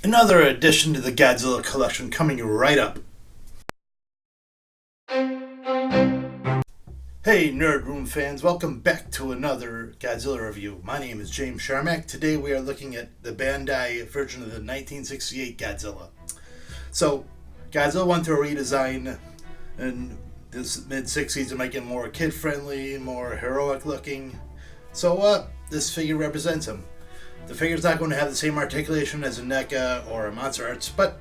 Another addition to the Godzilla collection coming right up. Hey Nerd Room fans, welcome back to another Godzilla review. My name is James Sharmack. Today we are looking at the Bandai version of the 1968 Godzilla. So, Godzilla went through a redesign in the mid-60s to make it more kid-friendly, more heroic looking. So, this figure represents him. The figure's not going to have the same articulation as a NECA or a Monster Arts, but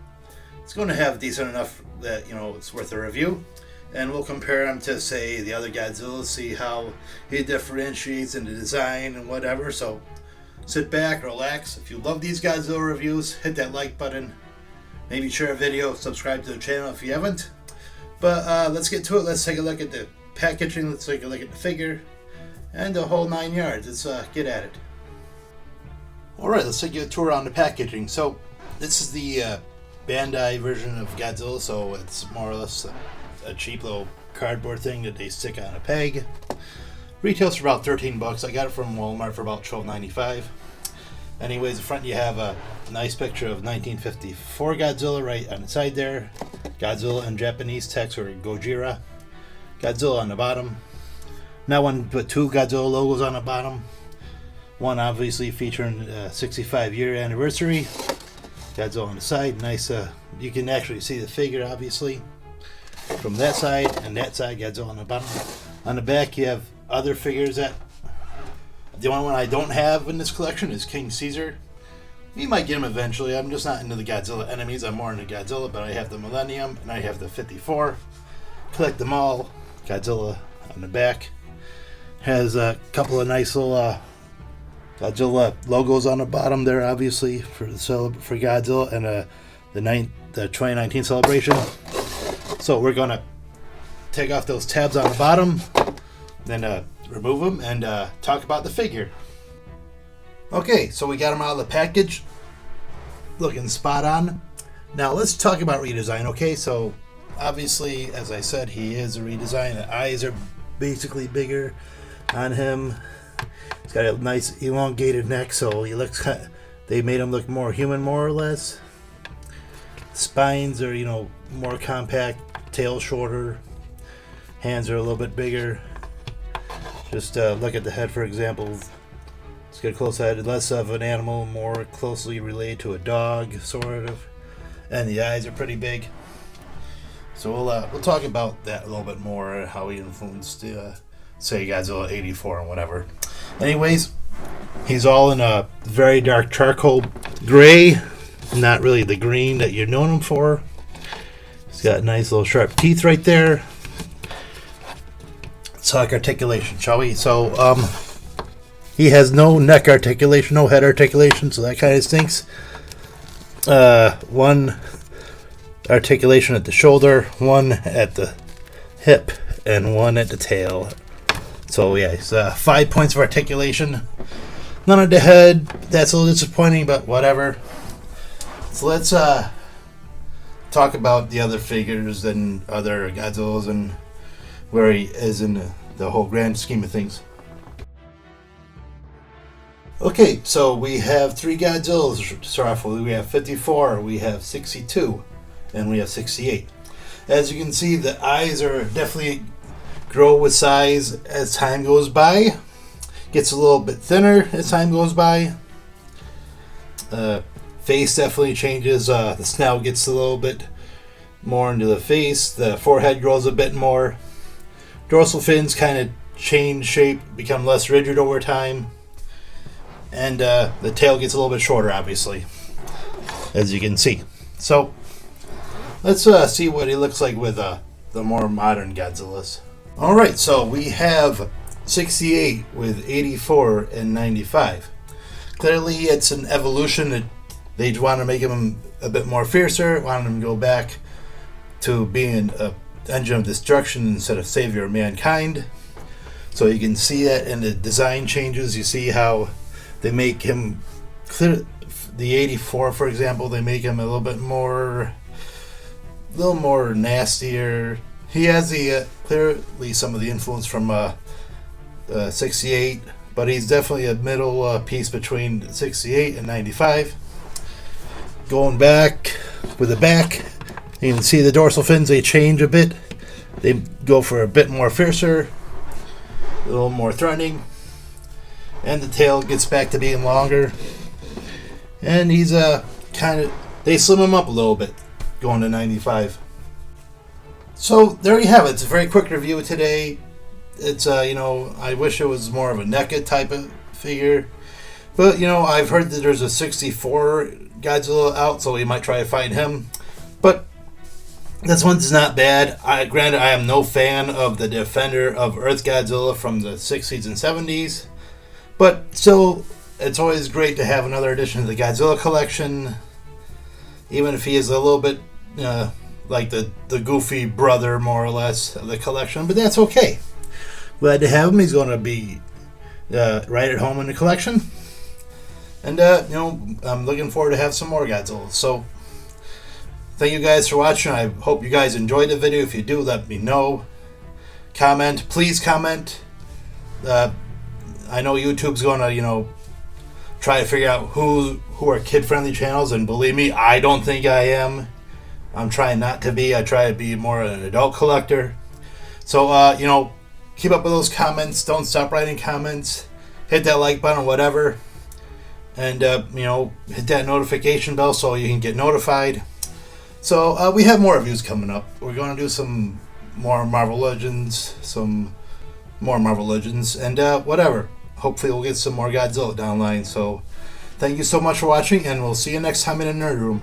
it's going to have decent enough that, it's worth a review. And we'll compare him to, say, the other Godzilla, see how he differentiates in the design and whatever. So sit back, relax. If you love these Godzilla reviews, hit that like button. Maybe share a video, subscribe to the channel if you haven't. But let's get to it. Let's take a look at the packaging. Let's take a look at the figure. And the whole 9 yards. Let's get at it. Alright, let's take you a tour around the packaging. So, this is the Bandai version of Godzilla, so it's more or less a cheap little cardboard thing that they stick on a peg. Retails for about $13. I got it from Walmart for about $12.95. Anyways, the front you have a nice picture of 1954 Godzilla right on the side there. Godzilla in Japanese text, or Gojira. Godzilla on the bottom. Now one put two Godzilla logos on the bottom. One obviously featuring 65-year anniversary. Godzilla on the side. Nice, you can actually see the figure obviously from that side, and that side Godzilla on the bottom. On the back you have other figures that the only one I don't have in this collection is King Caesar. You might get him eventually. I'm just not into the Godzilla enemies. I'm more into Godzilla, but I have the Millennium and I have the 54. Collect them all. Godzilla on the back has a couple of nice little Godzilla logos on the bottom there, obviously for Godzilla and the 2019 celebration. So we're gonna take off those tabs on the bottom, then remove them and talk about the figure. Okay, so we got them out of the package, looking spot on. Now let's talk about redesign. Okay, so obviously, as I said, he is a redesign. The eyes are basically bigger on him. He's got a nice elongated neck, so he looks they made him look more human, more or less. Spines are, more compact, tail shorter, hands are a little bit bigger. Just look at the head, for example. Let's get a close head, less of an animal, more closely related to a dog, sort of. And the eyes are pretty big. So we'll talk about that a little bit more, how he influenced, say, Godzilla 84 and whatever. Anyways, he's all in a very dark charcoal gray, not really the green that you've known him for. He's got nice little sharp teeth right there. Let's talk articulation, shall we? So, he has no neck articulation, no head articulation, so that kind of stinks. One articulation at the shoulder, one at the hip, and one at the tail. So yeah, it's 5 points of articulation. None at the head. That's a little disappointing, but whatever. So let's talk about the other figures and other Godzillas and where he is in the whole grand scheme of things. Okay, so we have three Godzillas to start off with. We have 54, we have 62, and we have 68. As you can see, the eyes are definitely grow with size as time goes by. Gets a little bit thinner as time goes by. Face definitely changes. The snout gets a little bit more into the face. The forehead grows a bit more. Dorsal fins kind of change shape, become less rigid over time. And the tail gets a little bit shorter, obviously, as you can see. So let's see what he looks like with the more modern Godzillas. Alright, so we have 68 with 84 and 95. Clearly it's an evolution that they want to make him a bit more fiercer, wanted him to go back to being an engine of destruction instead of savior of mankind. So you can see that in the design changes. You see how they make him clear. The 84, for example, they make him a little more nastier. He has the clearly some of the influence from 68, but he's definitely a middle piece between 68 and 95. going back with the back. You can see the dorsal fins, they change a bit. They go for a bit more fiercer, a little more threatening. And the tail gets back to being longer. And he's they slim him up a little bit, going to 95. So there you have it. It's a very quick review today. It's I wish it was more of a NECA type of figure, but I've heard that there's a 64 Godzilla out, so we might try to find him. But this one's not bad. Granted, I am no fan of the Defender of Earth Godzilla from the 60s and 70s, but still, it's always great to have another edition of the Godzilla collection, even if he is a little bit like the goofy brother, more or less, of the collection. But that's okay. Glad to have him. He's going to be right at home in the collection. And, I'm looking forward to have some more Godzilla. So, thank you guys for watching. I hope you guys enjoyed the video. If you do, let me know. Comment. Please comment. I know YouTube's going to, try to figure out who are kid-friendly channels. And believe me, I don't think I am. I'm trying not to be. I try to be more an adult collector. So, keep up with those comments. Don't stop writing comments. Hit that like button or whatever. And, hit that notification bell so you can get notified. So, we have more reviews coming up. We're going to do some more Marvel Legends. And, whatever. Hopefully we'll get some more Godzilla down the line. So, thank you so much for watching, and we'll see you next time in the Nerd Room.